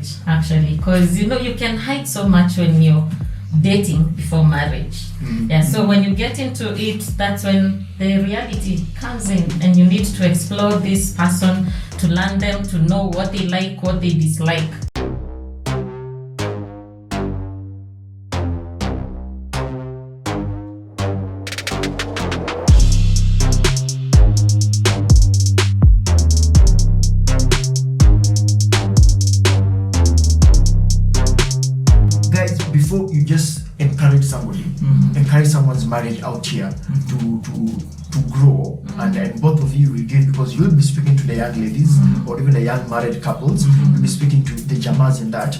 marriage, actually, because you can hide so much when you're dating before marriage. So when you get into it, that's when the reality comes in, and you need to explore this person, to learn them, to know what they like, what they dislike. Before you just encourage somebody, encourage someone's marriage out here to grow, and both of you will get, because you'll be speaking to the young ladies or even the young married couples, you'll be speaking to the jamas and that.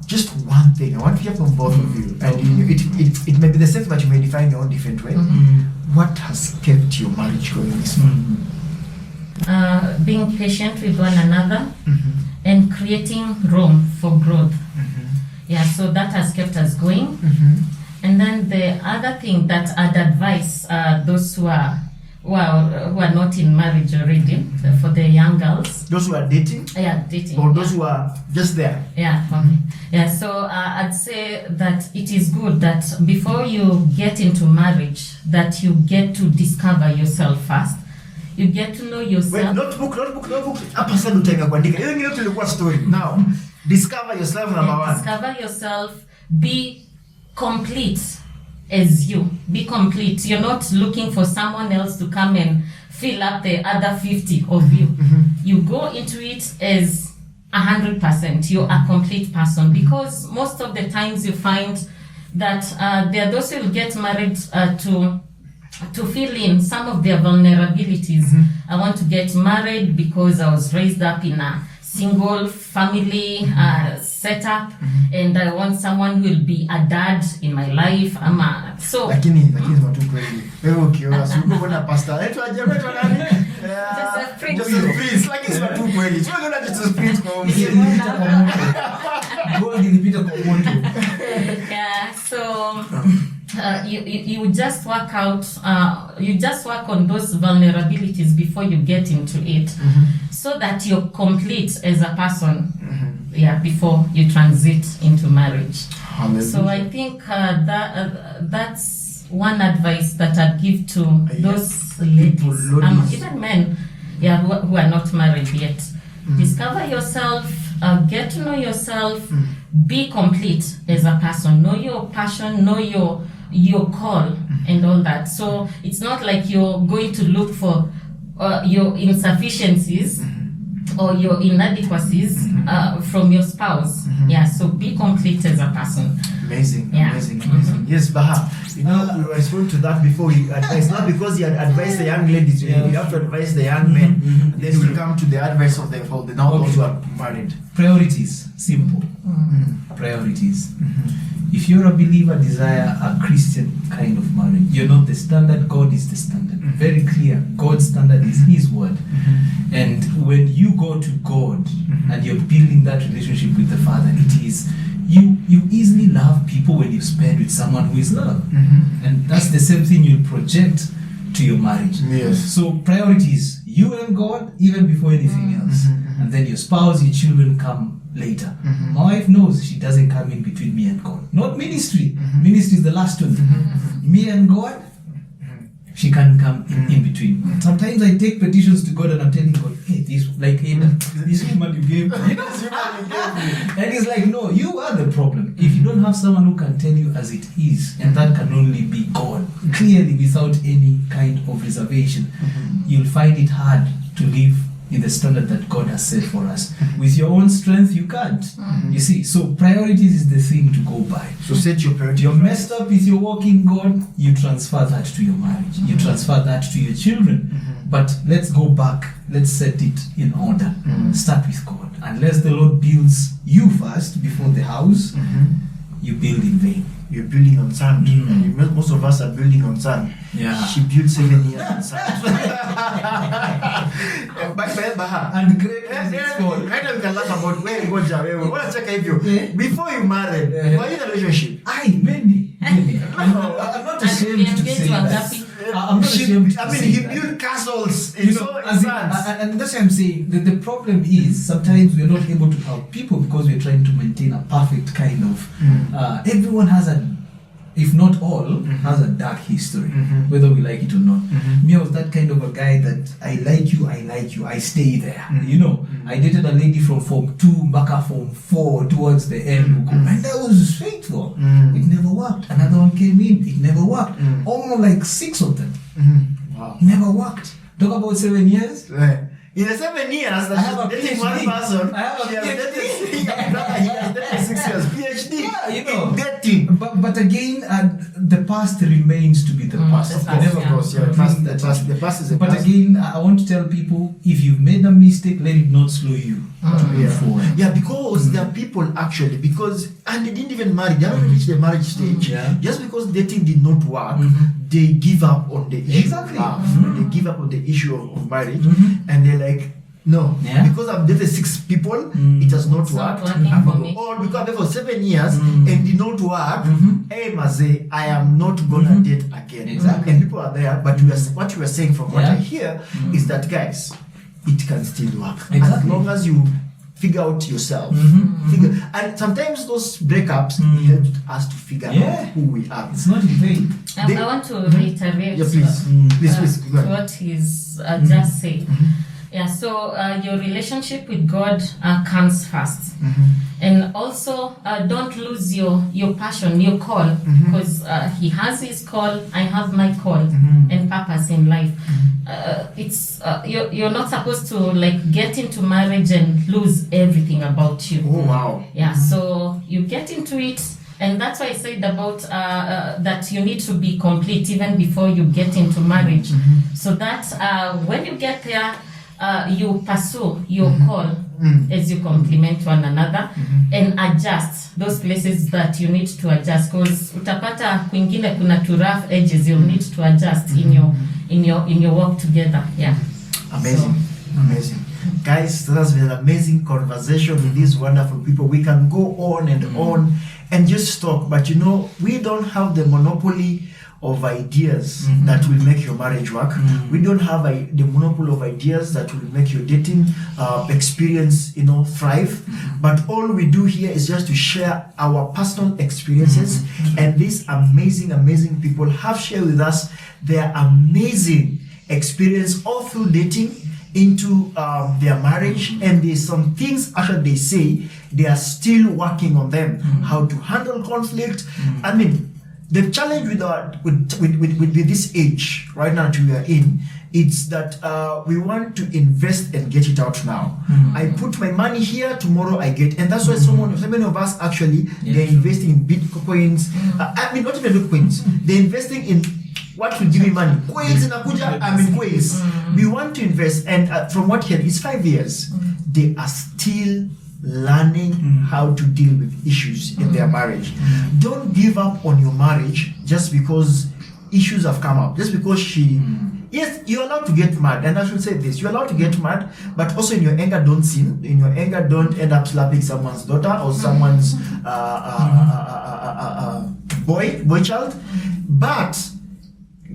Just one thing I want to hear from both of you, and it may be the same, but you may define your own different way. What has kept your marriage going this far? Being patient with one another and creating room for growth. So that has kept us going. And then the other thing that I'd advise those who are not in marriage already, for the young girls. Those who are dating? Dating. Or those who are just there? So I'd say that it is good that before you get into marriage, that you get to discover yourself first. You get to know yourself. Wait, notebook. Hapa sasa utaanza kuandika. Hiyo ingine tulikuwa story. Now, discover yourself, number one. Discover yourself. Be complete as you. Be complete. You're not looking for someone else to come and fill up the other 50 of you. You go into it as 100%. You're a complete person, because most of the times you find that there are those who will get married to fill in some of their vulnerabilities. I want to get married because I was raised up in a single family setup, and I want someone who will be a dad in my life. Lakini watu kweli. Wewe ukiona sio kuna pastor yetu aje kwetu nani? Just please, lakini watu kweli. Sio ndio just please kwa you just work out, you just work on those vulnerabilities before you get into it, so that you're complete as a person, before you transit into marriage. Hallelujah. So I think that's one advice that I'd give to those ladies, even men, who are not married yet. Discover yourself, get to know yourself, be complete as a person, know your passion, know your call, and all that. So it's not like you're going to look for your insufficiencies or your inadequacies from your spouse. So be complete as a person. Amazing. Yes, Baha. We respond to that before we advise. Not because you advise the young ladies, you have to advise the young men. Then we'll come to the advice of those who are married. Priorities, simple. Priorities. If you're a believer, desire a Christian kind of marriage. You're not the standard, God is the standard. Very clear. God's standard is His word. And when you go to God and you're building that relationship with the Father, it is you easily love people when you spend with someone who is loved. And that's the same thing you'll project to your marriage. Yes. So priorities, you and God, even before anything else. And then your spouse, your children come later. My wife knows she doesn't come in between me and God. Not ministry. Ministry is the last one. Me and God, she can't come in between. Sometimes I take petitions to God and I'm telling God, hey, this woman you gave me. And he's like, no, you are the problem. If you don't have someone who can tell you as it is, and that can only be God, clearly without any kind of reservation, you'll find it hard to live in the standard that God has set for us. With your own strength, you can't. You see, so priorities is the thing to go by. So set your priorities. You're messed up with your walk in God, you transfer that to your marriage. You transfer that to your children. But let's go back. Let's set it in order. Start with God. Unless the Lord builds you first before the house, you build in vain. You're building on sand. And most of us are building on sand. She built 7 years on sand. And great as it's Right called. now we can laugh about where you go, Jawe. What check you? Before you married, were you in a relationship? Many. I'm not ashamed to say that. I'm not ashamed to say he that. built castles in You know, as in, sons. and that's what I'm saying. The problem is sometimes we're not able to help people because we're trying to maintain a perfect kind of. Everyone has if not all, has a dark history, whether we like it or not. Me, I was that kind of a guy that I like you, I stay there. You know, I dated a lady from Form 2 back up Form 4 towards the end, and I was faithful. It never worked. Another one came in, it never worked. Almost like 6 of them. Wow. It never worked. Talk about 7 years. In the 7 years that have a she's dating one PhD. person, I have a she has PhD. dated, he has dated 6 years. PhD Yeah, you know. in dating. But again, the past remains to be the past. the Of past, course, yeah. yeah. The past is a But past. again, I want to tell people, if you've made a mistake, let it not slow you to move forward. Yeah, because there are people actually, and they didn't even marry, they haven't reached the marriage stage. Yeah. Just because dating did not work, they give up on the issue Exactly. of love. They give up on the issue of marriage, and they're like, no, Yeah. because I've dated 6 people, it has not It's not worked. working for me. Or because I've dated for 7 years and did not work, hey, Maze, I am not gonna date again. Exactly. And people are there, but what you are saying from what Yeah. I hear is that, guys, it can still work. As Exactly. long as you figure out yourself. And sometimes those breakups help us to figure out who we are. It's not in vain. They- I want to reiterate Yeah, please. Please, go ahead. what he's just said. Yeah, so your relationship with God comes first. And also, don't lose your passion, your call, because he has his call, I have my call and purpose in life. It's you're not supposed to like get into marriage and lose everything about you. Oh, wow. Yeah, so you get into it, and that's why I said about that you need to be complete even before you get into marriage, so that when you get there, you pursue your call as you complement one another and adjust those places that you need to adjust, because utapata kwingine kuna two rough edges you'll need to adjust in your work together. Yeah. Amazing. Amazing. Guys, that has been an amazing conversation with these wonderful people. We can go on and just talk, but you know, we don't have the monopoly of ideas that will make your marriage work. We don't have the monopoly of ideas that will make your dating experience, thrive. But all we do here is just to share our personal experiences, and these amazing people have shared with us their amazing experience all through dating into their marriage, and there's some things actually they say they are still working on them, how to handle conflict. I mean, the challenge with this age right now that we are in, it's that we want to invest and get it out now. I put my money here, tomorrow I get, and that's why so many of us actually they're investing in bitcoins. I mean, not even bitcoins. They're investing in what will give me money. Coins in Abuja, I mean coins. We want to invest, and from what here, it's 5 years. They are still learning how to deal with issues in their marriage. Don't give up on your marriage just because issues have come up. Just because yes, you're allowed to get mad, and I should say this: you're allowed to get mad, but also in your anger, don't sin. In your anger, don't end up slapping someone's daughter or someone's boy child. But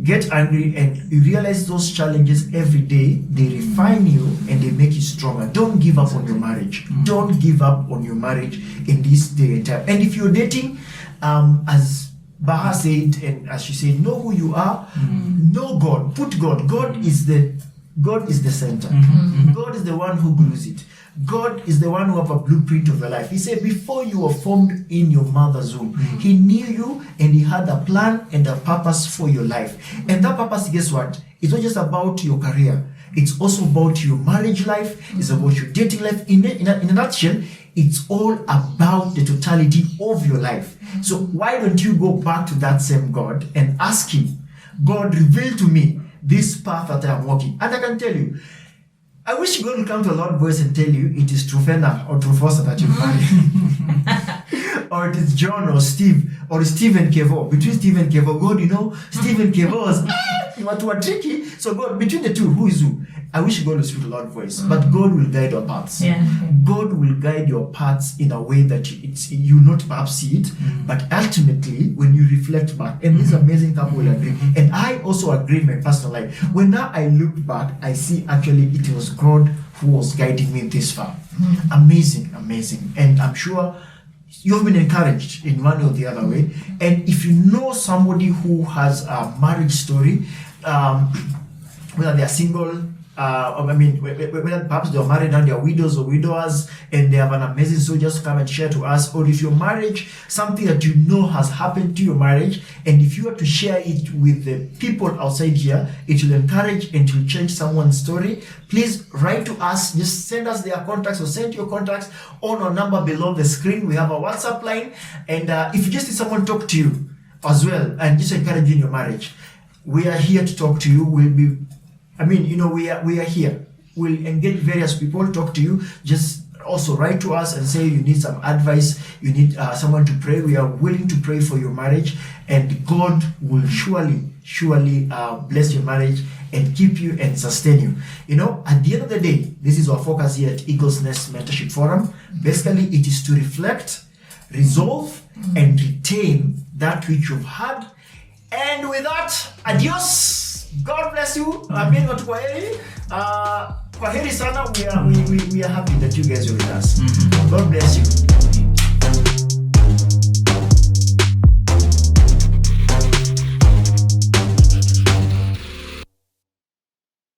get angry and you realize those challenges every day, they refine you and they make you stronger. Don't give up on your marriage. Don't give up on your marriage in this day and time. And if you're dating, as Baha said, and as she said, know who you are, know God, put God. God is the center. God is the one who glues it. God is the one who have a blueprint of your life. He said, before you were formed in your mother's womb, He knew you and He had a plan and a purpose for your life. And that purpose, guess what? It's not just about your career. It's also about your marriage life. It's about your dating life. In a nutshell, it's all about the totality of your life. So why don't you go back to that same God and ask Him, God, reveal to me this path that I am walking. And I can tell you, I wish God would come to a loud voice and tell you it is Trufena or Trufosa that you marry. Or it is John or Steve or Stephen Kevo. Between Steve and Kevo, God, Steve and Kevo was You want to tricky. So God, between the two, who is who? I wish God will speak a loud voice, but God will guide your paths. Yeah. God will guide your paths in a way that you not perhaps see it, but ultimately when you reflect back, and this amazing couple will agree, and I also agree in my personal life. When now I look back, I see actually it was God who was guiding me this far. Amazing, and I'm sure you've been encouraged in one or the other way. And if you know somebody who has a marriage story, whether they are single, whether perhaps they are married and they are widows or widowers, and they have an amazing story, just come and share to us. Or if your marriage, something that you know has happened to your marriage, and if you were to share it with the people outside here, it will encourage and it will change someone's story. Please write to us. Just send us their contacts or send your contacts on our number below the screen. We have a WhatsApp line, and if you just need someone to talk to you as well and just encourage you in your marriage, we are here to talk to you. We are here. We'll engage various people, talk to you. Just also write to us and say you need some advice, you need someone to pray. We are willing to pray for your marriage, and God will surely bless your marriage and keep you and sustain you. At the end of the day, this is our focus here at Eagle's Nest Mentorship Forum. Basically, it is to reflect, resolve, and retain that which you've had. And with that, adios. God bless you. Kwaheri sana. We are happy that you guys are with us. God bless you.